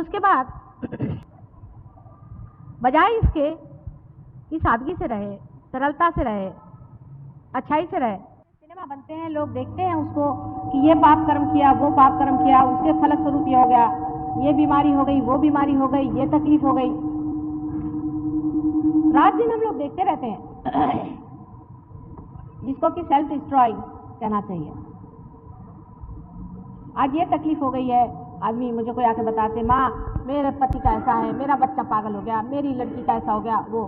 उसके बाद बजाय इसके कि सादगी से रहे, सरलता से रहे, अच्छाई से रहे, सिनेमा बनते हैं, लोग देखते हैं उसको कि ये पाप कर्म किया, वो पाप कर्म किया, उसके फलस्वरूप ये हो गया, ये बीमारी हो गई, वो बीमारी हो गई, ये तकलीफ हो गई। रात दिन हम लोग देखते रहते हैं जिसको कि सेल्फ डिस्ट्रॉय कहना चाहिए। आज ये तकलीफ हो गई है, आदमी मुझे कोई आके बताते, माँ मेरे पति का ऐसा है, मेरा बच्चा पागल हो गया, मेरी लड़की का ऐसा हो गया, वो,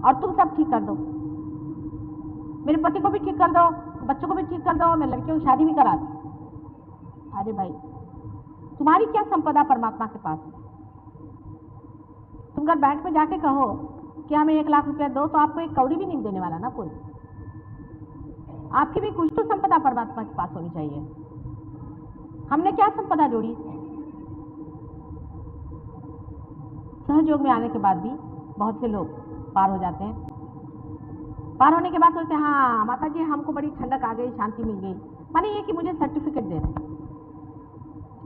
और तुम सब ठीक कर दो, मेरे पति को भी ठीक कर दो, बच्चों को भी ठीक कर दो, मैं लड़कियों की शादी भी करा दूं। अरे भाई, तुम्हारी क्या संपदा परमात्मा के पास है? तुम अगर बैंक में जाके कहो कि हमें 1 लाख रुपया दो, तो आपको 1 कौड़ी भी नहीं देने वाला ना कोई। आपकी भी कुछ तो संपदा परमात्मा के पास होनी चाहिए। हमने क्या संपदा जोड़ी? सहयोग में आने के बाद भी बहुत से लोग पार हो जाते हैं। पार होने के बाद सोचते हैं हाँ माता जी हमको बड़ी ठंडक आ गई, शांति मिल गई। माने ये कि मुझे सर्टिफिकेट दे रहे,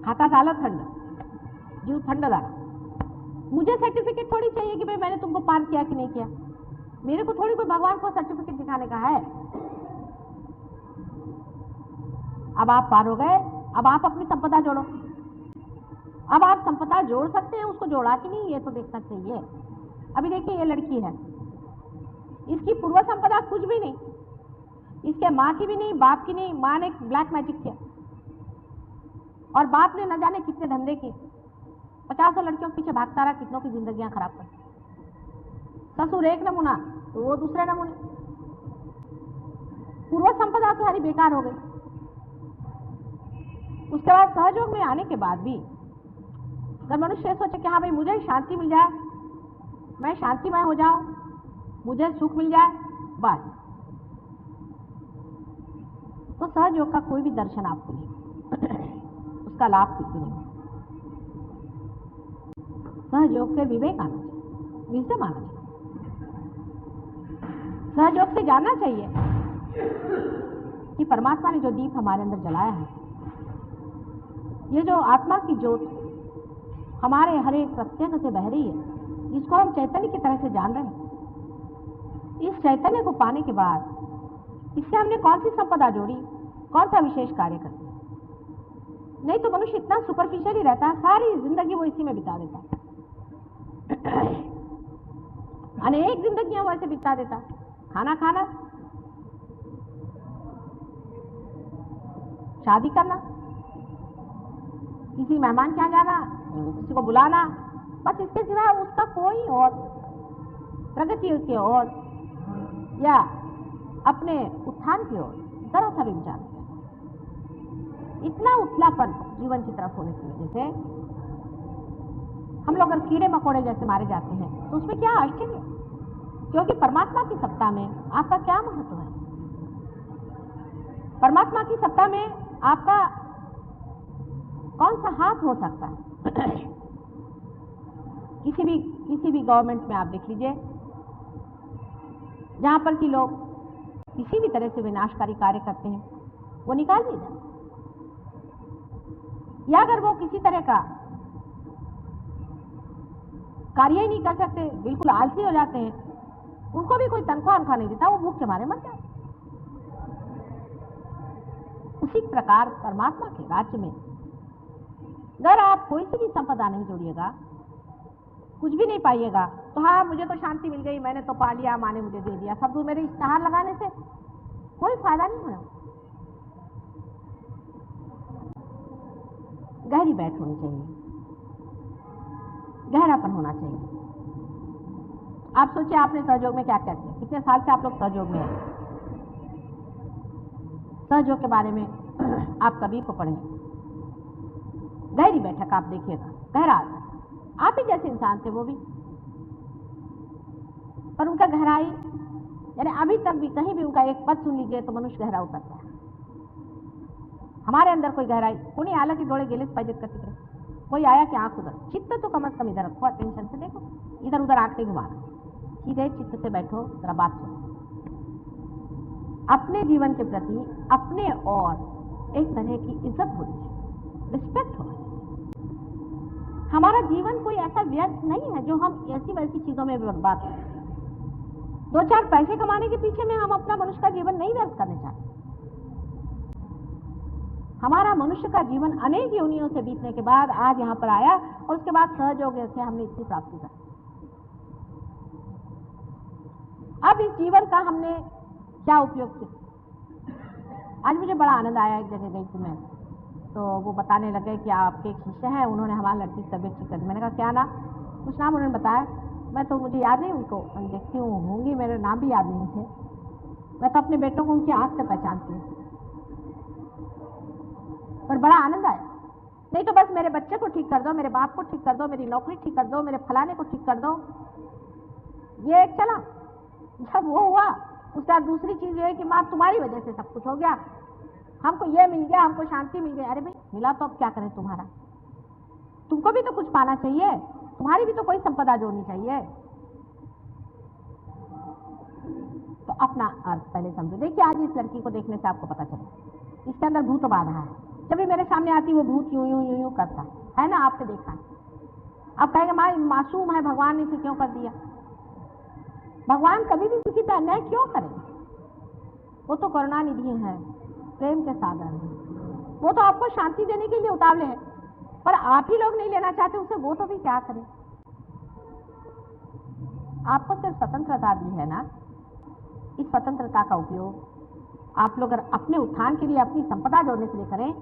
खाता डालो ठंड, जीव ठंड डाला। मुझे सर्टिफिकेट थोड़ी चाहिए कि भाई मैंने तुमको पार किया कि नहीं किया। मेरे को थोड़ी कोई भगवान को सर्टिफिकेट दिखाने का है। अब आप पार हो गए, अब आप अपनी संपदा जोड़ो। अब आप संपदा जोड़ सकते हैं, उसको जोड़ा कि नहीं ये तो देखना चाहिए। अभी देखिए ये लड़की है, इसकी पूर्व संपदा कुछ भी नहीं, इसके माँ की भी नहीं, बाप की नहीं। माँ ने ब्लैक मैजिक किया और बाप ने न जाने कितने धंधे किए, 50 लड़कियों के पीछे भागता रहा, कितनों की जिंदगियां खराब कर। ससुर एक नमूना तो वो दूसरे नमूने। पूर्व संपदा तो सारी बेकार हो गई। उसके बाद सहयोग में आने के बाद भी अगर मनुष्य सोचे कि हाँ भाई मुझे शांति मिल जाए, मैं शांतिमय हो जाऊं, मुझे सुख मिल जाए, बस, तो सहयोग का कोई भी दर्शन आपको नहीं, उसका लाभ कुछ भी नहीं। सहयोग से विवेक आना चाहिए, विजडम आना चाहिए। सहयोग से जानना चाहिए कि परमात्मा ने जो दीप हमारे अंदर जलाया है, ये जो आत्मा की ज्योत हमारे हर एक प्रत्यंग से बह रही है, जिसको हम चैतन्य की तरह से जान रहे हैं, इस चैतन्य को पाने के बाद इससे हमने कौन सी संपदा जोड़ी, कौन सा विशेष कार्य कर दिया? नहीं तो मनुष्य इतना सुपरफिशियल ही रहता है, सारी जिंदगी वो इसी में बिता देता है। अनेक जिंदगियां वो ऐसे बिता देता है। खाना खाना, शादी करना, किसी मेहमान के यहाँ जाना, किसी को बुलाना, बस इसके सिवा उसका कोई और प्रगति की ओर या अपने उत्थान की ओर जरा सा भी विचार नहीं। इतना उथलापन जीवन की तरफ होने की वजह से हम लोग अगर कीड़े मकोड़े जैसे मारे जाते हैं तो उसमें क्या आश्चर्य, क्योंकि परमात्मा की सत्ता में आपका क्या महत्व है? परमात्मा की सत्ता में आपका कौन सा हाथ हो सकता है? किसी भी गवर्नमेंट में आप देख लीजिए, जहां पर कि लोग किसी भी तरह से विनाशकारी कार्य करते हैं, वो निकाल दिए जाते, या अगर वो किसी तरह का कार्य ही नहीं कर सकते, बिल्कुल आलसी हो जाते हैं, उनको भी कोई तनख्वाह उनका नहीं देता, वो भूख के मारे मर जाते। उसी प्रकार परमात्मा के राज्य में अगर आप कोई सी भी संपदा नहीं जोड़िएगा, कुछ भी नहीं पाइएगा, तो हाँ मुझे तो शांति मिल गई, मैंने तो पा लिया, माँ ने मुझे दे दिया, सब मेरे इश्तेहार लगाने से कोई फायदा नहीं होना। गहरी बैठ होनी चाहिए, गहरापन होना चाहिए। आप सोचिए आपने सहयोग में क्या कहते हैं, कितने साल से आप लोग सहयोग में हैं? सहयोग के बारे में आप कभी को पढ़ें, गहरी बैठक आप देखिएगा, गहरा आप ही जैसे इंसान थे वो भी, पर उनका गहराई, यानी अभी तक भी कहीं भी उनका एक पद सुन लीजिए तो मनुष्य गहरा उतरता है। हमारे अंदर कोई गहराई कोई आला की डोळे गेलेच पाहिजेत का तिकडे? कोई आया कि आंख उधर, चित्त तो कम से कम इधर रखो, अटेंशन से देखो, इधर उधर आंख नहीं घुमाना, सीधे चित्त से बैठो, जरा बात सुनो। अपने जीवन के प्रति अपने और एक तरह की इज्जत होनी चाहिए, रिस्पेक्ट होना चाहिए। हमारा जीवन कोई ऐसा व्यर्थ नहीं है जो हम ऐसी वैसी चीजों में बर्बाद करें। 2-4 पैसे कमाने के पीछे में हम अपना मनुष्य का जीवन नहीं व्यर्थ करने चाहते। हमारा मनुष्य का जीवन अनेक योनियों से बीतने के बाद आज यहाँ पर आया और उसके बाद सहयोग से हमने इतनी प्राप्ति कर। अब इस जीवन का हमने क्या उपयोग किया? आज मुझे बड़ा आनंद आया। एक जगह गई थी मैं, तो वो बताने लगे कि आपके एक शिष्य हैं, उन्होंने हमारी लड़की की तबीयत ठीक कर दी। मैंने कहा क्या नाम? कुछ नाम उन्होंने बताया, मैं तो मुझे याद नहीं उनको, मैं देखती हूँ होंगी, मेरे नाम भी याद नहीं मुझे। मैं तो अपने बेटों को उनकी आँख से पहचानती हूँ। पर बड़ा आनंद आया। नहीं तो बस मेरे बच्चे को ठीक कर दो, मेरे बाप को ठीक कर दो, मेरी नौकरी ठीक कर दो, मेरे फलाने को ठीक कर दो, ये एक चला। जब वो हुआ उसके बाद दूसरी चीज ये है कि माँ तुम्हारी वजह से सब कुछ हो गया, हमको ये मिल गया, हमको शांति मिल गई। अरे भाई मिला तो अब क्या करें तुम्हारा? तुमको भी तो कुछ पाना चाहिए, तुम्हारी भी तो कोई संपदा जोड़नी चाहिए। तो अपना अर्थ पहले समझो। देखिए आज इस लड़की को देखने से आपको पता चले इसके अंदर भूत बाधा है। जब भी मेरे सामने आती वो भूत यूं यूं यूं यूं करता है ना, आपने देखा है। अब कहेंगे माँ मासूम है, भगवान ने इसे क्यों कर दिया? भगवान कभी भी किसी पे अन्याय क्यों करें? वो तो करुणा निधि है, प्रेम के सागर है। वो तो आपको शांति देने के लिए उतावले हैं, पर आप ही लोग नहीं लेना चाहते उसे, वो तो भी क्या करें? आपको सिर्फ स्वतंत्रता दी है ना, इस स्वतंत्रता का उपयोग आप लोग अगर अपने उत्थान के लिए, अपनी संपदा जोड़ने के लिए करें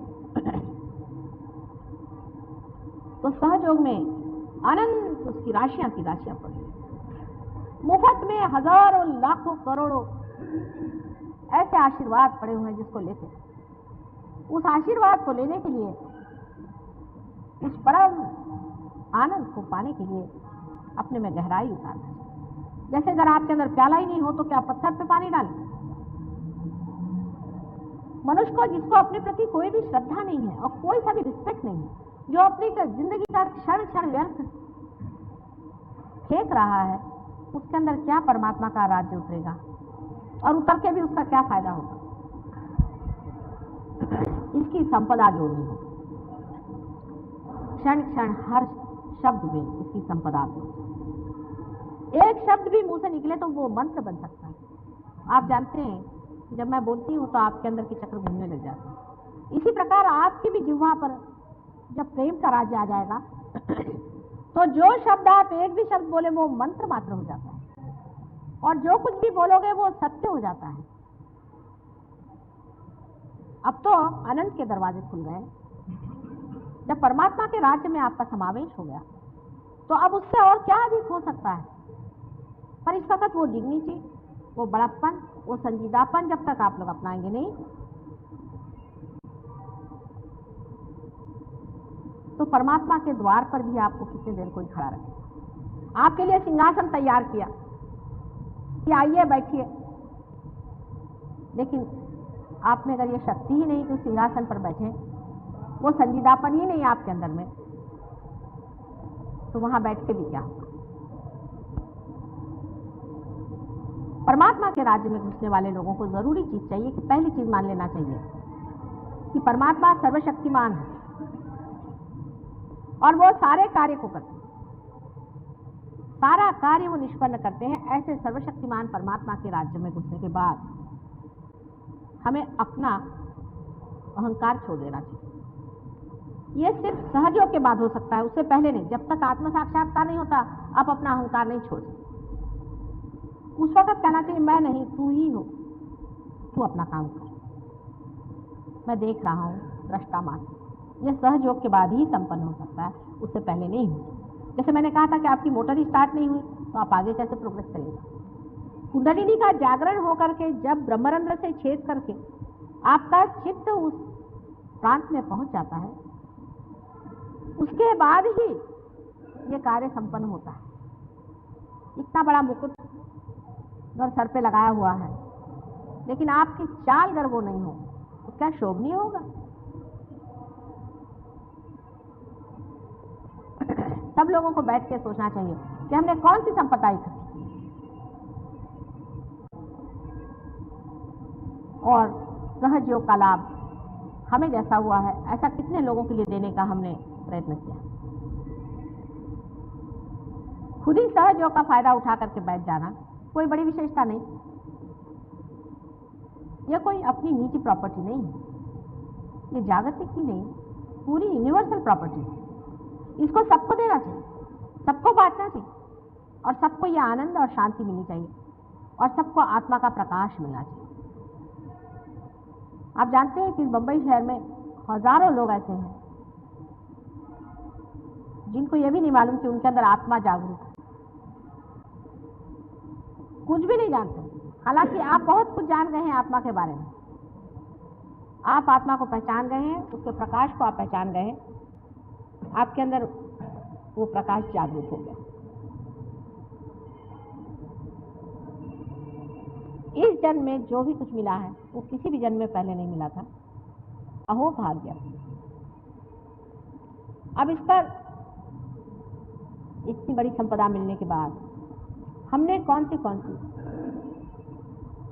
तो सहयोग में अनंत उसकी राशियां की राशियां पड़ी। मुफ्त में हजारों लाखों करोड़ों ऐसे आशीर्वाद पड़े हुए हैं जिसको लेते, उस आशीर्वाद को लेने के लिए, उस परम आनंद को पाने के लिए अपने में गहराई उतारना। जैसे अगर आपके अंदर प्याला ही नहीं हो तो क्या पत्थर पे पानी डालें? मनुष्य को जिसको अपने प्रति कोई भी श्रद्धा नहीं है और कोई सा भी रिस्पेक्ट नहीं है, जो अपनी जिंदगी का क्षण क्षण व्यर्थ फेंक रहा है, उसके अंदर क्या परमात्मा का राज्य उतरेगा? और उतर के भी उसका क्या फायदा होगा? इसकी संपदा जोड़नी हो, क्षण क्षण हर शब्द में इसकी संपदा जोड़नी। एक शब्द भी मुंह से निकले तो वो मंत्र बन सकता है। आप जानते हैं जब मैं बोलती हूँ तो आपके अंदर के चक्र घूमने लग जाते हैं। इसी प्रकार आपकी भी जिह्वा पर जब प्रेम का राज्य आ जाएगा तो जो शब्द आप एक भी शब्द बोले वो मंत्र मात्र हो जाता है, और जो कुछ भी बोलोगे वो सत्य हो जाता है। अब तो अनंत के दरवाजे खुल गए। जब परमात्मा के राज्य में आपका समावेश हो गया तो अब उससे और क्या अधिक हो सकता है? पर इस वक्त वो डिग्निटी, वो बड़प्पन, वो संजीदापन जब तक आप लोग अपनाएंगे नहीं तो परमात्मा के द्वार पर भी आपको कितने देर कोई खड़ा रखेगा। आपके लिए सिंहासन तैयार किया कि आइए बैठिए, लेकिन आप में अगर ये शक्ति ही नहीं कि उस सिंहासन पर बैठे, वो संजीदापन ही नहीं आपके अंदर में, तो वहां बैठ के भी क्या होगा? परमात्मा के राज्य में घुसने वाले लोगों को जरूरी चीज चाहिए कि पहली चीज मान लेना चाहिए कि परमात्मा सर्वशक्तिमान है और वो सारे कार्य को करते हैं, सारा कार्य वो निष्पन्न करते हैं। ऐसे सर्वशक्तिमान परमात्मा के राज्य में घुसने के बाद हमें अपना अहंकार छोड़ देना चाहिए। ये सिर्फ सहयोग के बाद हो सकता है, उससे पहले नहीं। जब तक आत्म साक्षात्कार नहीं होता आप अपना अहंकार नहीं छोड़ सकते। उस वक्त कहना चाहिए मैं नहीं, तू ही हो, तू अपना काम कर, मैं देख रहा हूं, दृष्टा मात्र। यह सहयोग के बाद ही संपन्न हो सकता है, उससे पहले नहीं हो। जैसे मैंने कहा था कि आपकी मोटर ही स्टार्ट नहीं हुई तो आप आगे कैसे प्रोग्रेस करेंगे? कुंडलिनी का जागरण होकर के जब ब्रह्मरंध्र से छेद करके आपका चित्त उस प्रांत में पहुंच जाता है, उसके बाद ही ये कार्य संपन्न होता है। इतना बड़ा मुकुट अगर सर पे लगाया हुआ है, लेकिन आपकी चाल अगर वो नहीं हो तो क्या शोभनीय होगा? सब लोगों को बैठ के सोचना चाहिए कि हमने कौन सी संपदा इकट्ठी की और सहयोग का लाभ हमें जैसा हुआ है ऐसा कितने लोगों के लिए देने का हमने प्रयत्न किया। खुद ही सहयोग का फायदा उठा करके बैठ जाना कोई बड़ी विशेषता नहीं। यह कोई अपनी निजी प्रॉपर्टी नहीं है, ये जागतिक ही नहीं, पूरी यूनिवर्सल प्रॉपर्टी है। इसको सबको देना चाहिए, सबको बांटना चाहिए और सबको यह आनंद और शांति मिलनी चाहिए और सबको आत्मा का प्रकाश मिलना चाहिए। आप जानते हैं कि बंबई शहर में हजारों लोग ऐसे हैं जिनको यह भी नहीं मालूम कि उनके अंदर आत्मा जागरूक है, कुछ भी नहीं जानते। हालांकि आप बहुत कुछ जान गए हैं आत्मा के बारे में, आप आत्मा को पहचान गए हैं, उसके प्रकाश को आप पहचान गए हैं, आपके अंदर वो प्रकाश जागरूक हो गया। इस जन्म में जो भी कुछ मिला है वो किसी भी जन्म में पहले नहीं मिला था। अहो भाग्य। अब इस पर इतनी बड़ी संपदा मिलने के बाद हमने कौन सी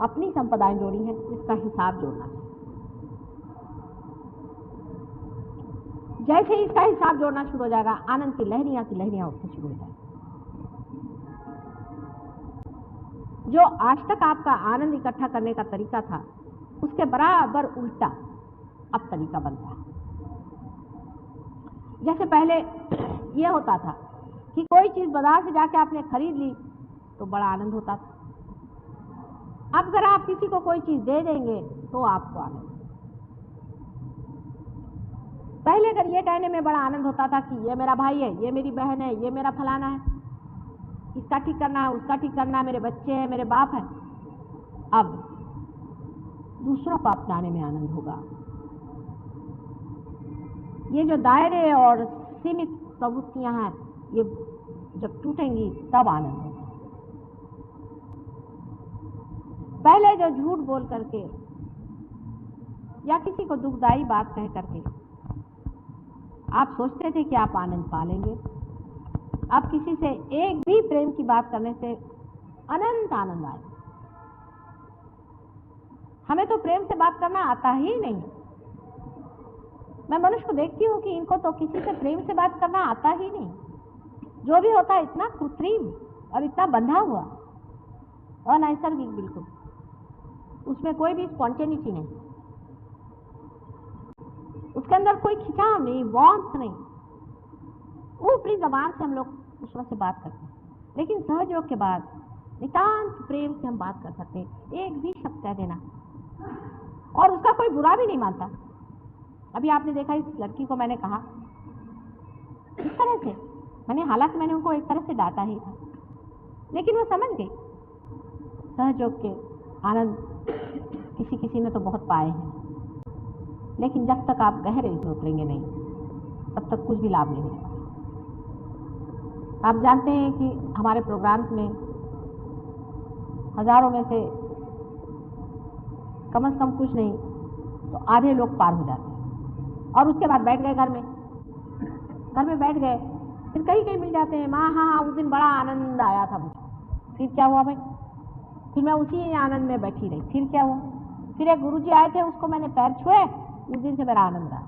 अपनी संपदाएं जोड़ी हैं, इसका हिसाब जोड़ना है। जैसे इसका हिसाब जोड़ना शुरू हो जाएगा, आनंद की लहरियां उठनी शुरू हो जाएगी। जो आज तक आपका आनंद इकट्ठा करने का तरीका था, उसके बराबर उल्टा अब तरीका बनता है। जैसे पहले यह होता था कि कोई चीज बाजार से जाके आपने खरीद ली तो बड़ा आनंद होता था। अब अगर आप किसी को कोई चीज दे देंगे तो आपको आनंद। पहले अगर ये कहने में बड़ा आनंद होता था कि ये मेरा भाई है, ये मेरी बहन है, ये मेरा फलाना है, इसका ठीक करना है, उसका ठीक करना है, मेरे बच्चे हैं, मेरे बाप है। अब दूसरों को अपनाने में आनंद होगा। ये जो दायरे और सीमित प्रवृत्तियां हैं, ये जब टूटेंगी तब आनंद होगा। पहले जो झूठ बोल करके या किसी को दुखदाई बात कह करके आप सोचते थे कि आप आनंद पा लेंगे, अब किसी से एक भी प्रेम की बात करने से अनंत आनंद आए। हमें तो प्रेम से बात करना आता ही नहीं। मैं मनुष्य को देखती हूँ कि इनको तो किसी से प्रेम से बात करना आता ही नहीं। जो भी होता है इतना कृत्रिम और इतना बंधा हुआ, अनैसर्गिक बिल्कुल, उसमें कोई भी स्पॉन्टेनिटी नहीं, उसके अंदर कोई खिंचाव नहीं, वार्मथ नहीं। ऊपरी जबान से हम लोग दूसरों से बात करते हैं, लेकिन सहयोग के बाद नितांत प्रेम से हम बात कर सकते हैं। एक भी शब्द कह देना और उसका कोई बुरा भी नहीं मानता। अभी आपने देखा इस लड़की को मैंने कहा इस तरह से, हालांकि मैंने उनको एक तरह से डांटा ही था, लेकिन वो समझ गई। सहयोग के आनंद किसी किसी ने तो बहुत पाए हैं, लेकिन जब तक आप गहरे इसमें उतरेंगे नहीं, तब तक कुछ भी लाभ नहीं होगा। आप जानते हैं कि हमारे प्रोग्राम्स में हजारों में से कम से कम कुछ नहीं तो आधे लोग पार हो जाते हैं और उसके बाद बैठ गए घर में बैठ गए, फिर कहीं कहीं मिल जाते हैं। माँ हाँ उस दिन बड़ा आनंद आया था मुझे। फिर क्या हुआ भाई? फिर मैं उसी आनंद में बैठी रही। फिर क्या हुआ? फिर एक गुरुजी आए थे, उसको मैंने पैर छुए, उस दिन से मेरा आनंद आया।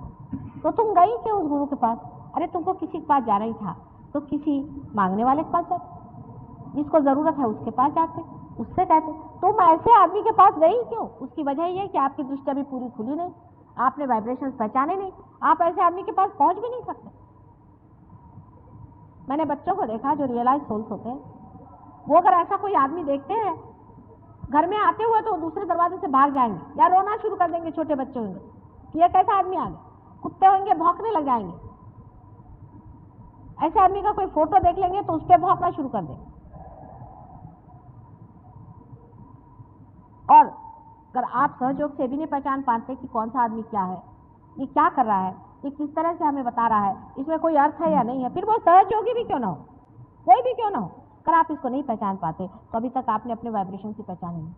तो तुम गई क्यों उस गुरु के पास? अरे तुमको किसी के पास जाना ही था तो किसी मांगने वाले के पास जाते, जिसको जरूरत है उसके पास जाते, उससे कहते। तुम ऐसे आदमी के पास गई क्यों? उसकी वजह ये कि आपकी दृष्टि अभी पूरी खुली नहीं, आपने वाइब्रेशंस पहचाने नहीं, आप ऐसे आदमी के पास पहुंच भी नहीं सकते। मैंने बच्चों को देखा जो रियलाइज सोल्स होते हैं, वो अगर ऐसा कोई आदमी देखते हैं घर में आते हुए तो दूसरे दरवाजे से भाग जाएंगे या रोना शुरू कर देंगे। छोटे बच्चे होंगे कि ये कैसा आदमी आ गया, कुत्ते होंगे भौंकने लग जाएंगे। ऐसे आदमी का कोई फोटो देख लेंगे तो उस पर भौंकना शुरू कर देंगे। और अगर आप सहयोग से भी नहीं पहचान पाते कि कौन सा आदमी क्या है, ये क्या कर रहा है, ये किस तरह से हमें बता रहा है, इसमें कोई अर्थ है या नहीं है, फिर वो सहयोगी भी क्यों ना हो, कोई भी क्यों ना हो, अगर आप इसको नहीं पहचान पाते तो अभी तक आपने अपने वाइब्रेशन से पहचाने नहीं।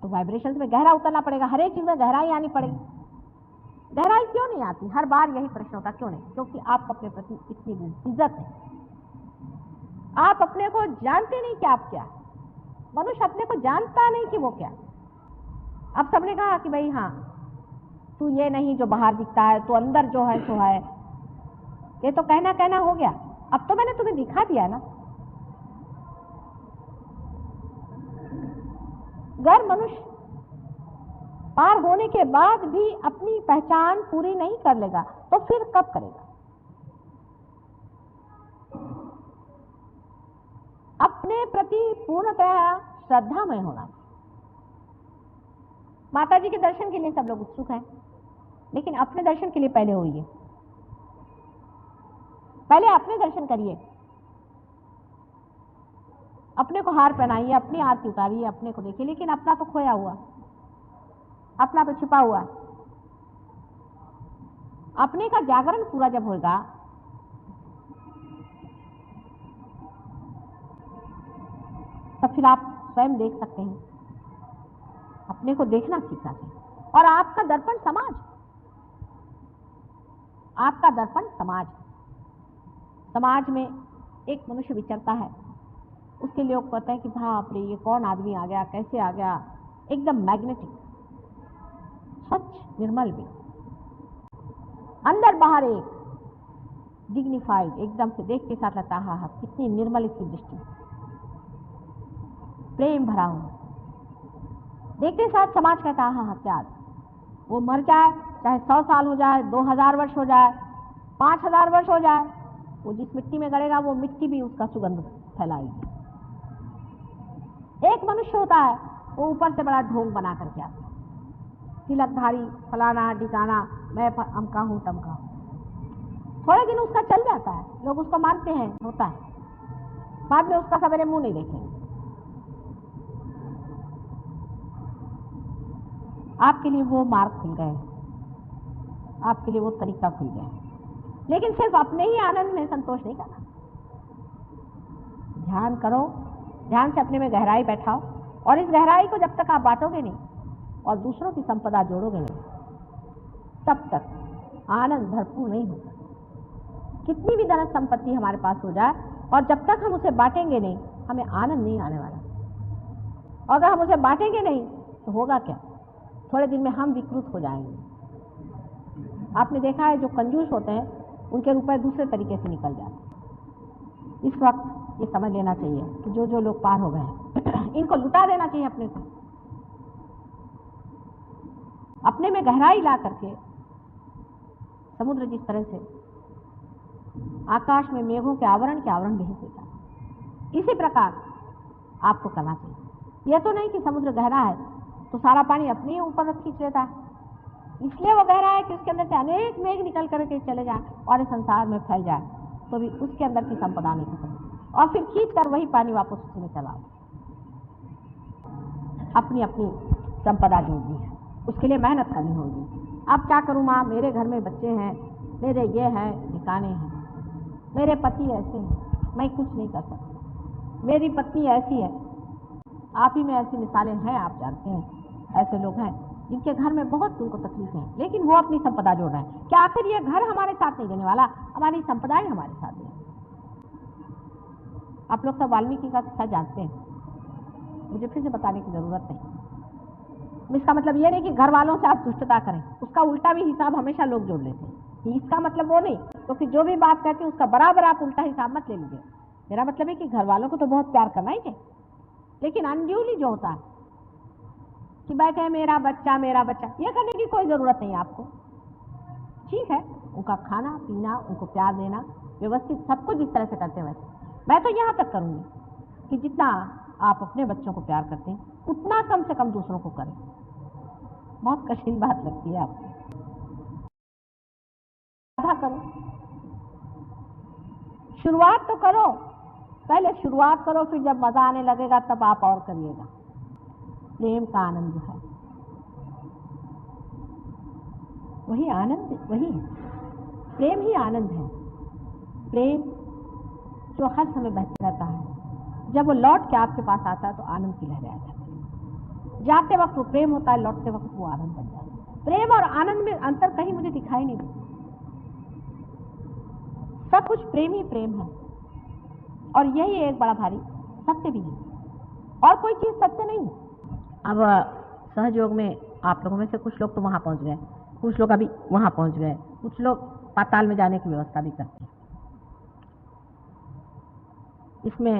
तो वाइब्रेशन में गहरा उतरना पड़ेगा, हर एक चीज में गहराई आनी पड़ेगी। गहराई क्यों नहीं आती? हर बार यही प्रश्न होता, क्यों नहीं? क्योंकि आप अपने प्रति इतनी इज्जत है, आप अपने को जानते नहीं कि आप क्या। मनुष्य अपने को जानता नहीं कि वो क्या। अब सबने कहा कि भाई हाँ तू ये नहीं जो बाहर दिखता है, तू अंदर जो है सो है। ये तो कहना कहना हो गया, अब तो मैंने तुम्हें दिखा दिया ना। अगर मनुष्य पार होने के बाद भी अपनी पहचान पूरी नहीं कर लेगा तो फिर कब करेगा? अपने प्रति पूर्णतः श्रद्धामय होना। माता जी के दर्शन के लिए सब लोग उत्सुक हैं, लेकिन अपने दर्शन के लिए पहले होइए, पहले अपने दर्शन करिए, अपने को हार पहनाइए, अपनी आरती उतारिए, अपने को देखिए। लेकिन अपना तो खोया हुआ, अपना तो छिपा हुआ। अपने का जागरण पूरा जब होगा तब फिर आप स्वयं देख सकते हैं। अपने को देखना सीखना चाहिए। और आपका दर्पण समाज, आपका दर्पण समाज। समाज में एक मनुष्य विचरता है, उसके लोग कहते हैं कि बाप रे ये कौन आदमी आ गया, कैसे आ गया, एकदम मैग्नेटिक, स्वच्छ निर्मल भी, अंदर बाहर एक डिग्निफाइड, एकदम से देख के साथ लगता है हाँ कितनी निर्मल इसकी दृष्टि, प्रेम भरा हुआ। देखते साथ समाज कहता है हाँ क्या, वो मर जाए चाहे 100 साल हो जाए, 2000 वर्ष हो जाए, 5000 वर्ष हो जाए, वो जिस मिट्टी में गड़ेगा वो मिट्टी भी उसका सुगंध फैलाएगी। एक मनुष्य होता है वो ऊपर से बड़ा ढोंग बना करके आता है, तिलकधारी, फलाना ढिकाना, मैं अमका हूं टमका हूं। थोड़े दिन उसका चल जाता है, लोग उसको मानते हैं, होता है, बाद में उसका सवेरे मुंह नहीं देखेंगे। आपके लिए वो मार्ग खुल गए, आपके लिए वो तरीका खुल गया। लेकिन सिर्फ अपने ही आनंद में संतोष नहीं करना। ध्यान करो, ध्यान से अपने में गहराई बैठाओ, और इस गहराई को जब तक आप बांटोगे नहीं और दूसरों की संपदा जोड़ोगे नहीं, तब तक आनंद भरपूर नहीं होगा। कितनी भी धन संपत्ति हमारे पास हो जाए और जब तक हम उसे बांटेंगे नहीं, हमें आनंद नहीं आने वाला। और अगर हम उसे बांटेंगे नहीं तो होगा क्या? थोड़े दिन में हम विकृत हो जाएंगे। आपने देखा है जो कंजूस होते हैं उनके रुपए दूसरे तरीके से निकल जाते हैं। इस वक्त ये समझ लेना चाहिए कि जो जो लोग पार हो गए हैं इनको लुटा देना चाहिए अपने को, अपने में गहराई ला करके। समुद्र जिस तरह से आकाश में मेघों के आवरण भेज देता है, इसी प्रकार आपको करना चाहिए। यह तो नहीं कि समुद्र गहरा है तो सारा पानी अपने ही ऊपर खींच लेता है, इसलिए वो गहरा है कि उसके अंदर से अनेक मेघ निकल करके चले जाए और इस संसार में फैल जाए तो भी उसके अंदर की संपदा नहीं खत्म, और फिर खींच कर वही पानी वापस उसी में चलाओ। अपनी अपनी संपदा जोड़नी है, उसके लिए मेहनत करनी होगी। अब क्या करूँ माँ, मेरे घर में बच्चे हैं, मेरे ये हैं, ठिकाने हैं, मेरे पति ऐसे हैं, मैं कुछ नहीं कर सकता, मेरी पत्नी ऐसी है। आप ही में ऐसी मिसालें हैं, आप जानते हैं, ऐसे लोग हैं जिनके घर में बहुत उनको तकलीफ है, लेकिन वो अपनी संपदा जोड़ रहे हैं। क्या आखिर ये घर हमारे साथ नहीं देने वाला? हमारी संपदाएं हमारे साथ दें। आप लोग सब वाल्मीकि का किस्सा जानते हैं, मुझे फिर से बताने की जरूरत नहीं। इसका मतलब ये नहीं कि घर वालों से आप दुष्टता करें, उसका उल्टा भी हिसाब हमेशा लोग जोड़ लेते हैं। इसका मतलब वो नहीं, तो फिर जो भी बात कहते हैं उसका बराबर आप उल्टा हिसाब मत ले लीजिए। मेरा मतलब है कि घर वालों को तो बहुत प्यार करना ही चाहिए, लेकिन अनड्यूली जो होता है कि बैठे मेरा बच्चा, ये करने की कोई जरूरत नहीं है आपको। ठीक है, उनका खाना पीना, उनको प्यार देना, व्यवस्थित सब कुछ जिस तरह से करते हैं वैसे। मैं तो यहाँ तक करूँगी कि जितना आप अपने बच्चों को प्यार करते हैं उतना कम से कम दूसरों को करें। बहुत कठिन बात लगती है आपको, आधा करो, शुरुआत तो करो, पहले शुरुआत करो, फिर जब मजा आने लगेगा तब आप और करिएगा। प्रेम का आनंद जो है वही आनंद, वही है प्रेम ही आनंद है। प्रेम जो हर समय बहता रहता है, जब वो लौट के आपके पास आता है तो आनंद की लहरें आ जाती है। जाते वक्त वो प्रेम होता है, लौटते वक्त वो आनंद बन जाता है। प्रेम और आनंद में अंतर कहीं मुझे दिखाई नहीं देता, सब कुछ प्रेम ही प्रेम है, और यही एक बड़ा भारी सत्य भी है, और कोई चीज सत्य नहीं है। अब सहयोग में आप लोगों में से कुछ लोग तो वहां पहुंच गए, कुछ लोग अभी वहां पहुंच गए, कुछ लोग पाताल में जाने की व्यवस्था भी करते हैं। इसमें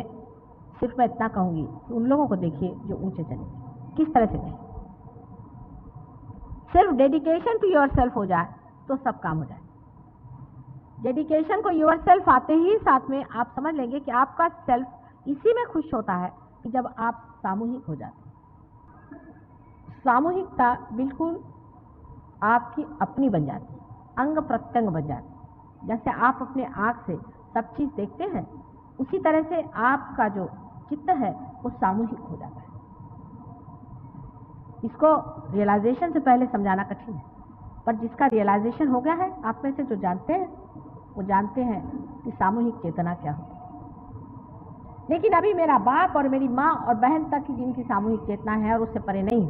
सिर्फ मैं इतना कहूँगी कि उन लोगों को देखिए जो ऊंचे चले किस तरह से गए। सिर्फ डेडिकेशन टू योर सेल्फ हो जाए तो सब काम हो जाए। डेडिकेशन को योर सेल्फ आते ही साथ में आप समझ लेंगे कि आपका सेल्फ इसी में खुश होता है कि जब आप सामूहिक हो जाते हैं। सामूहिकता बिल्कुल आपकी अपनी बन जाती है, अंग प्रत्यंग बन जाती है। जैसे आप अपने आँख से सब चीज़ देखते हैं, उसी तरह से आपका जो चित्त है वो सामूहिक हो जाता है। इसको रियलाइजेशन से पहले समझाना कठिन है, पर जिसका रियलाइजेशन हो गया है, आप में से जो जानते हैं वो जानते हैं कि सामूहिक चेतना क्या होती है। लेकिन अभी मेरा बाप और मेरी माँ और बहन तक की जिनकी सामूहिक चेतना है और उससे परे नहीं,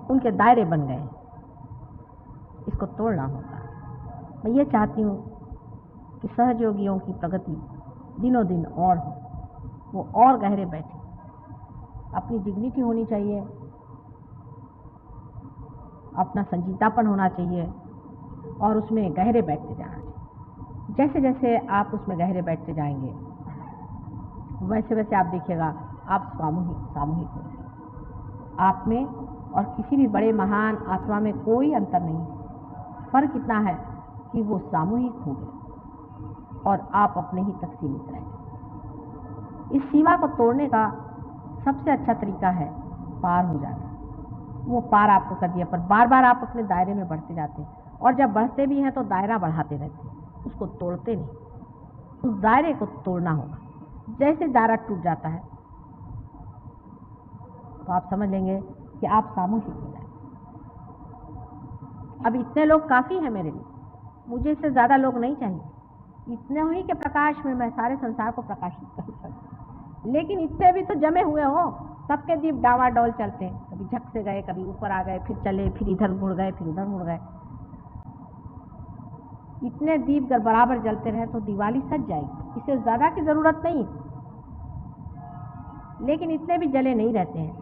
उनके दायरे बन गए, इसको तोड़ना होगा। मैं ये चाहती हूँ कि सहयोगियों की प्रगति दिनों दिन और हो, वो और गहरे बैठे। अपनी डिग्निटी होनी चाहिए, अपना संजीतापन होना चाहिए और उसमें गहरे बैठते जाना चाहिए। जैसे जैसे आप उसमें गहरे बैठते जाएंगे वैसे वैसे आप देखिएगा आप सामूहिक हो जाएंगे। आप में और किसी भी बड़े महान आत्मा में कोई अंतर नहीं है। फर्क इतना है कि वो सामूहिक हो गए और आप अपने ही तक सीमित रह गए। इस सीमा को तोड़ने का सबसे अच्छा तरीका है पार हो जाना। वो पार आपको कर दिया, पर बार बार आप अपने दायरे में बढ़ते जाते हैं, और जब बढ़ते भी हैं तो दायरा बढ़ाते रहते हैं, उसको तोड़ते नहीं। उस दायरे को तोड़ना होगा। जैसे दायरा टूट जाता है तो आप समझ लेंगे कि आप सामूहिक हो जाए। अब इतने लोग काफ़ी हैं मेरे लिए, मुझे इससे ज़्यादा लोग नहीं चाहिए। इतने ही के प्रकाश में मैं सारे संसार को प्रकाशित कर सकती। लेकिन इतने भी तो जमे हुए हो, सबके दीप डावाडोल चलते हैं, कभी झक से गए, कभी ऊपर आ गए, फिर चले, फिर इधर मुड़ गए, फिर उधर मुड़ गए। इतने दीप अगर बराबर जलते रहे तो दिवाली सज जाएगी, इससे ज़्यादा की ज़रूरत नहीं। लेकिन इतने भी जले नहीं रहते हैं।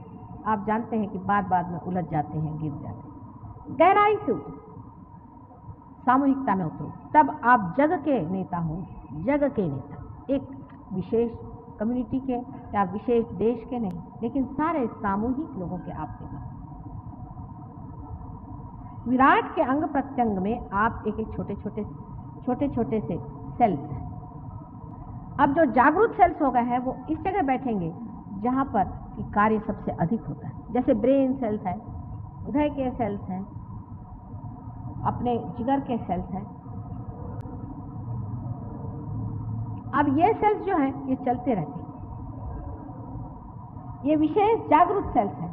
आप जानते हैं कि बाद में उलझ जाते हैं, गिर जाते हैं। गहराई से उतरो, सामूहिकता में उतरो, तब आप जग के नेता होंगे। जग के नेता, एक विशेष कम्युनिटी के या विशेष देश के नहीं, लेकिन सारे सामूहिक लोगों के आप नेता। विराट के अंग प्रत्यंग में आप एक एक छोटे छोटे से सेल्स हैं। अब जो जागरूक सेल्स हो गए हैं वो इस जगह बैठेंगे जहाँ पर कि कार्य सबसे अधिक होता है। जैसे ब्रेन सेल्स है, हृदय के सेल्स हैं, अपने जिगर के सेल्स हैं। अब ये सेल्स जो हैं ये चलते रहते हैं, ये विशेष जागरूक सेल्स हैं।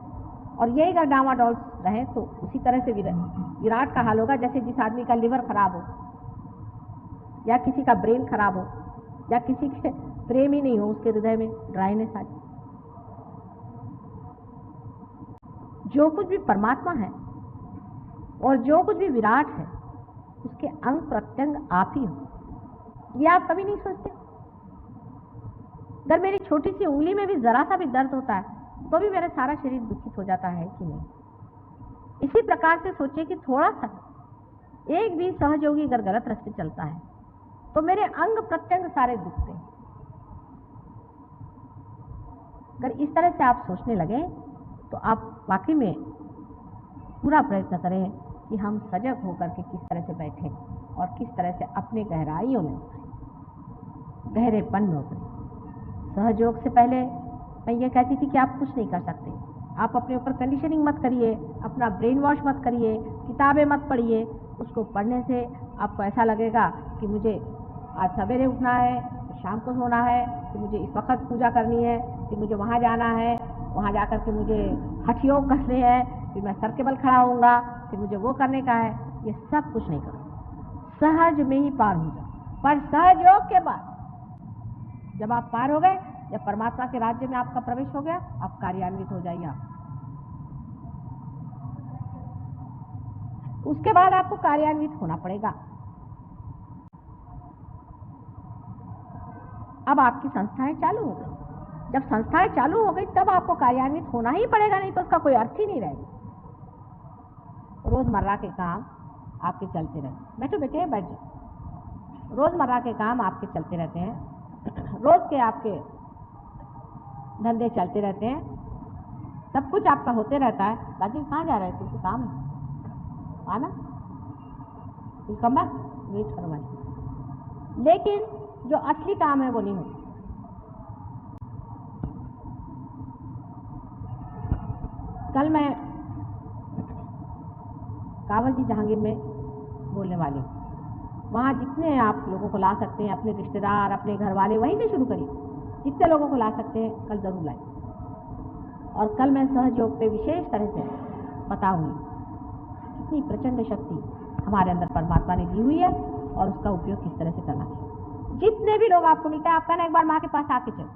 और यही अगर डामाडोल रहे तो उसी तरह से विराट का हाल होगा। जैसे जिस आदमी का लिवर खराब हो, या किसी का ब्रेन खराब हो, या किसी के प्रेम ही नहीं हो, उसके हृदय में ड्राइनेस आ जाए। जो कुछ भी परमात्मा है और जो कुछ भी विराट है, उसके अंग प्रत्यंग आप ही हो। ये आप कभी नहीं सोचते। अगर मेरी छोटी सी उंगली में भी जरा सा भी दर्द होता है तो भी मेरा सारा शरीर दुखित हो जाता है कि नहीं। इसी प्रकार से सोचिए कि थोड़ा सा एक भी सहयोगी अगर गलत रास्ते चलता है तो मेरे अंग प्रत्यंग सारे दुखते हैं। अगर इस तरह से आप सोचने लगे तो आप वाकई में पूरा प्रयत्न करें कि हम सजग होकर के किस तरह से बैठें और किस तरह से अपने गहराइयों में उतरें, गहरेपन में उतरें। सहयोग से पहले मैं ये कहती थी कि आप कुछ नहीं कर सकते। आप अपने ऊपर कंडीशनिंग मत करिए, अपना ब्रेन वॉश मत करिए, किताबें मत पढ़िए। उसको पढ़ने से आपको ऐसा लगेगा कि मुझे आज सवेरे उठना है, शाम को सोना है, कि मुझे इस वक्त पूजा करनी है, कि मुझे वहाँ जाना है, वहाँ जाकर के मुझे हठ योग करने हैं, फिर मैं सर के बल खड़ा होऊंगा, फिर मुझे वो करने का है। ये सब कुछ नहीं करो, सहज में ही पार हो जाओ। पर सहयोग के बाद जब आप पार हो गए, जब परमात्मा के राज्य में आपका प्रवेश हो गया, आप कार्यान्वित हो जाइए। उसके बाद आपको कार्यान्वित होना पड़ेगा। अब आपकी संस्थाएं चालू हो गई। जब संस्थाएं चालू हो गई तब आपको कार्यान्वित होना ही पड़ेगा, नहीं तो उसका कोई अर्थ ही नहीं रहेगा। रोजमर्रा के काम आपके चलते रहे। बैठो बेटे, बैठ जाओ। रोजमर्रा के काम आपके चलते रहते हैं, रोज के आपके धंधे चलते रहते हैं, सब कुछ आपका होते रहता है। राजीव कहाँ जा रहे थे? कुछ काम है आना, कम वेट करो भाई। लेकिन जो असली काम है वो नहीं होता। कल मैं कावल जी जहांगीर में बोलने वाली हूँ। वहाँ जितने आप लोगों को ला सकते हैं, अपने रिश्तेदार, अपने घर वाले, वहीं से शुरू करिए। जितने लोगों को ला सकते हैं कल जरूर लाइए। और कल मैं सहयोग पे विशेष तरह से बताऊंगी कितनी प्रचंड शक्ति हमारे अंदर परमात्मा ने दी हुई है और उसका उपयोग किस तरह से करना चाहिए। जितने भी लोग आपको मिलते हैं, आप कहना एक बार माँ के पास आके चलो,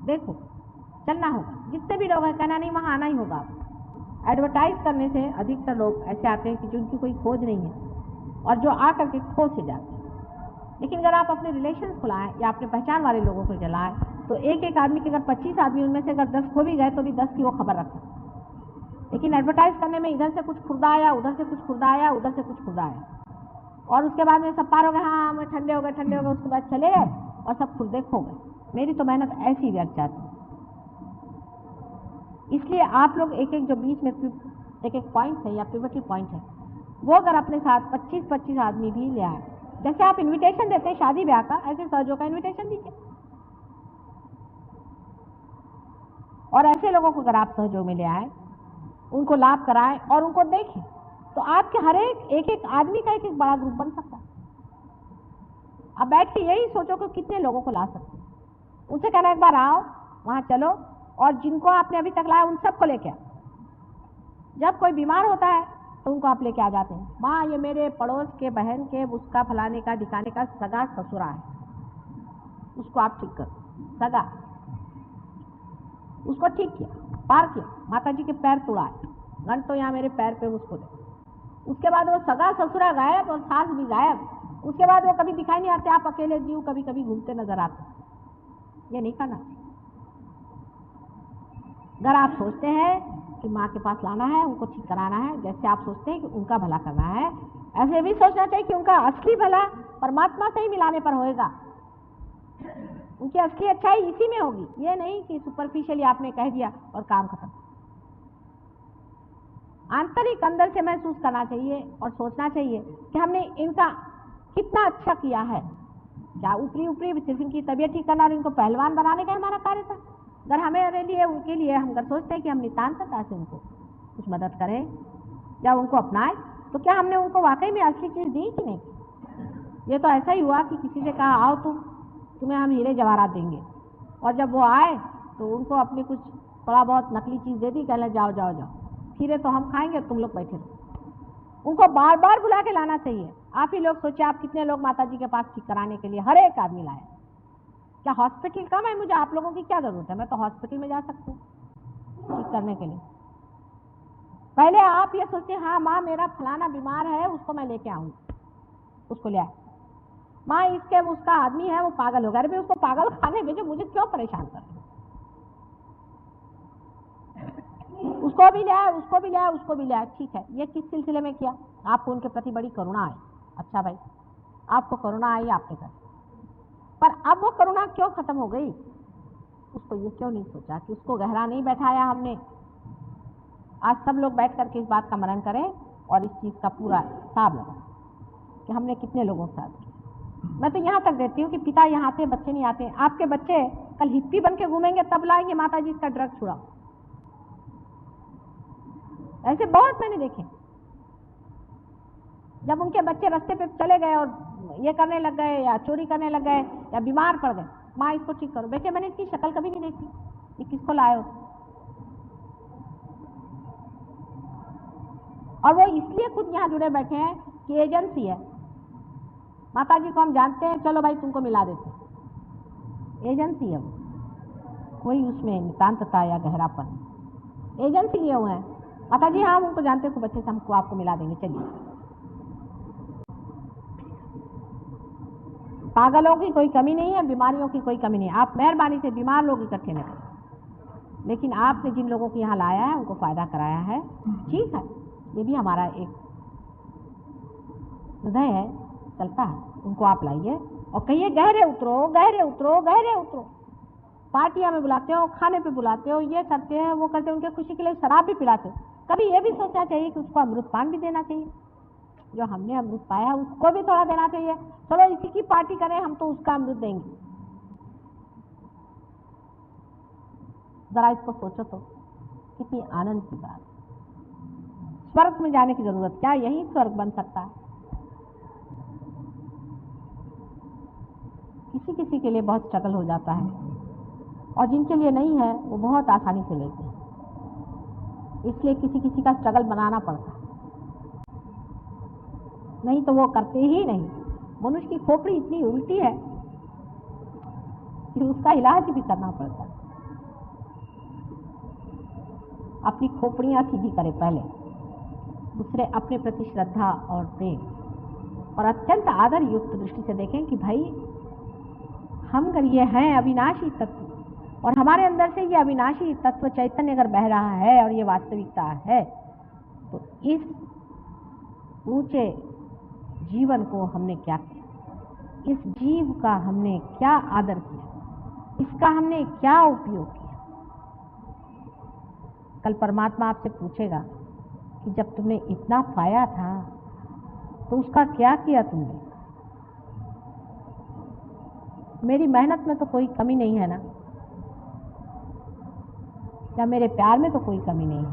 देखो, चलना होगा। जितने भी लोग हैं, कहना नहीं वहाँ आना ही होगा आपको। एडवर्टाइज करने से अधिकतर लोग ऐसे आते हैं कि जिनकी कोई खोज नहीं है और जो आकर के खोज से जाते हैं। लेकिन अगर आप अपने रिलेशंस खुलाएं या अपने पहचान वाले लोगों को जलाएं तो एक एक आदमी के अगर 25 आदमी उनमें से अगर 10 खो भी गए तो भी 10 की वो खबर रखता है। लेकिन एडवर्टाइज करने में इधर से कुछ खुर्दा आया, उधर से कुछ खुर्दा आया, उधर से कुछ खुर्दा आया, और उसके बाद में सब पार हो गए, हाँ हम ठंडे हो गए, उसके बाद चले गए और सब खुर्दे खो गए। मेरी तो मेहनत ऐसी व्यर्थ जाती। इसलिए आप लोग एक एक जो बीच में एक एक पॉइंट है या पिवटल पॉइंट है, वो अगर अपने साथ 25-25 आदमी भी ले आए, जैसे आप इनविटेशन देते हैं शादी ब्याह का, ऐसे सहयोग का इनविटेशन दीजिए। और ऐसे लोगों को अगर आप सहयोग में ले आए, उनको लाभ कराएं और उनको देखें, तो आपके हर एक एक आदमी का एक एक बड़ा ग्रुप बन सकता है। अब बैठ के यही सोचो कि कितने लोगों को ला सकते हैं। उनसे कहना एक बार आओ, वहां चलो, और जिनको आपने अभी तक लाया उन सबको लेके आओ। जब कोई बीमार होता है तो उनको आप लेके आ जाते हैं। माँ, ये मेरे पड़ोस के बहन के उसका फलाने का ढिकाने का सगा ससुरा है, उसको आप ठीक करो। सगा, उसको ठीक किया, पार किया, माता जी के पैर तोड़ाए, घंटों यहाँ मेरे पैर पे उसको दे। उसके बाद वो सगा ससुरा गायब और सास भी गायब। उसके बाद वो कभी दिखाई नहीं आते, आप अकेले जीव कभी कभी घूमते नजर आते। ये नहीं करना। अगर आप सोचते हैं कि माँ के पास लाना है, उनको ठीक कराना है, जैसे आप सोचते हैं कि उनका भला करना है, ऐसे भी सोचना चाहिए कि उनका असली भला परमात्मा से ही मिलाने पर होएगा। उनकी असली अच्छाई इसी में होगी। ये नहीं कि सुपरफिशियली आपने कह दिया और काम खत्म। आंतरिक अंदर से महसूस करना चाहिए और सोचना चाहिए कि हमने इनका कितना अच्छा किया है। क्या ऊपरी ऊपरी सिर्फ इनकी तबीयत ठीक करना और इनको पहलवान बनाने का हमारा कार्य था? अगर हमें लिए उनके लिए हम अगर सोचते हैं कि हम नितान्तता से उनको कुछ मदद करें या उनको अपनाएं, तो क्या हमने उनको वाकई में असली चीज़ दी कि नहीं? ये तो ऐसा ही हुआ कि किसी से कहा आओ तुम्हें हम हीरे जवाहरात देंगे, और जब वो आए तो उनको अपनी कुछ थोड़ा बहुत नकली चीज़ दे दी, कहने जाओ जाओ जाओ, हीरे तो हम खाएंगे, तुम लोग बैठे रहो। उनको बार बार बुला के लाना चाहिए। आप ही लोग सोचिए, आप कितने लोग माता जी के पास ठीक कराने के लिए हर एक आदमी लाए। क्या हॉस्पिटल कम है? मुझे आप लोगों की क्या जरूरत है? मैं तो हॉस्पिटल में जा सकती हूँ ठीक करने के लिए। पहले आप ये सोचिए, हाँ माँ मेरा फलाना बीमार है, उसको मैं लेके आऊंगी, उसको ले आए। माँ इसके उसका आदमी है, वो पागल हो गया, अरे उसको पागल खाने भेजो, मुझे क्यों परेशान कर रहे? उसको भी ले आए, उसको भी ले आए, उसको भी ले आए। ठीक है, ये किस सिलसिले में किया? आपको उनके प्रति बड़ी करुणा आई। अच्छा भाई, आपको करुणा आई आपके घर, पर अब वो करुणा क्यों खत्म हो गई? उसको ये क्यों नहीं सोचा कि उसको गहरा नहीं बैठाया हमने? आज सब लोग बैठ करके इस बात का मनन करें और इस चीज़ का पूरा हिसाब लगाएं कि हमने कितने लोगों के साथ किया। मैं तो यहाँ तक देती हूँ कि पिता यहाँ आते, बच्चे नहीं आते। आपके बच्चे कल हिप्पी बन के घूमेंगे, तब लाएंगे माता जी इसका ड्रग छुड़ाओ। ऐसे बहुत मैंने देखे। जब उनके बच्चे रास्ते पे चले गए और ये करने लग गए या चोरी करने लग गए या बीमार पड़ गए, माँ इसको ठीक करो। बेटे मैंने इसकी शक्ल कभी नहीं देखी, ये किसको लाए हो? और वो इसलिए खुद यहाँ जुड़े बैठे हैं कि एजेंसी है। माता जी को हम जानते हैं, चलो भाई तुमको मिला देते हैं। एजेंसी है वो, कोई उसमें नितान्तता या गहरापन। एजेंसी लिए हुए हैं। माता जी हाँ उनको जानते हैं, खूब अच्छे से हमको आपको मिला देंगे, चलिए। पागलों की कोई कमी नहीं है, बीमारियों की कोई कमी नहीं है। आप मेहरबानी से बीमार लोग इकट्ठे न करें, लेकिन आपने जिन लोगों को यहाँ लाया है उनको फायदा कराया है, ठीक है, ये भी हमारा एक हृदय है, चलता है। उनको आप लाइए और कहिए गहरे उतरो, गहरे उतरो, गहरे उतरो। पार्टियां में बुलाते हो, खाने पे बुलाते हो, ये करते हैं वो करते हैं, उनके खुशी के लिए शराब भी पिलाते हो। कभी ये भी सोचना चाहिए कि उसको अमृत पान भी देना चाहिए, जो हमने अमृत पाया उसको भी थोड़ा देना चाहिए। चलो इसी की पार्टी करें, हम तो उसका अमृत देंगे। जरा इसको सोचो तो, कितनी आनंद की बात। स्वर्ग में जाने की जरूरत क्या, यही स्वर्ग बन सकता है। किसी किसी के लिए बहुत स्ट्रगल हो जाता है, और जिनके लिए नहीं है वो बहुत आसानी से लेते हैं। इसलिए किसी किसी का स्ट्रगल बनाना पड़ता है, नहीं तो वो करते ही नहीं। मनुष्य की खोपड़ी इतनी उल्टी है कि उसका इलाज भी करना पड़ता है। अपनी खोपड़ियां सीधी करें पहले, दूसरे अपने प्रति श्रद्धा और प्रेम और अत्यंत आदर युक्त दृष्टि से देखें कि भाई हम अगर ये हैं अविनाशी तत्व, और हमारे अंदर से ये अविनाशी तत्व चैतन्य अगर बह रहा है और ये वास्तविकता है, तो इस ऊंचे जीवन को हमने क्या किया, इस जीव का हमने क्या आदर किया, इसका हमने क्या उपयोग किया। कल परमात्मा आपसे पूछेगा कि जब तुमने इतना पाया था तो उसका क्या किया तुमने। मेरी मेहनत में तो कोई कमी नहीं है ना, या मेरे प्यार में तो कोई कमी नहीं है।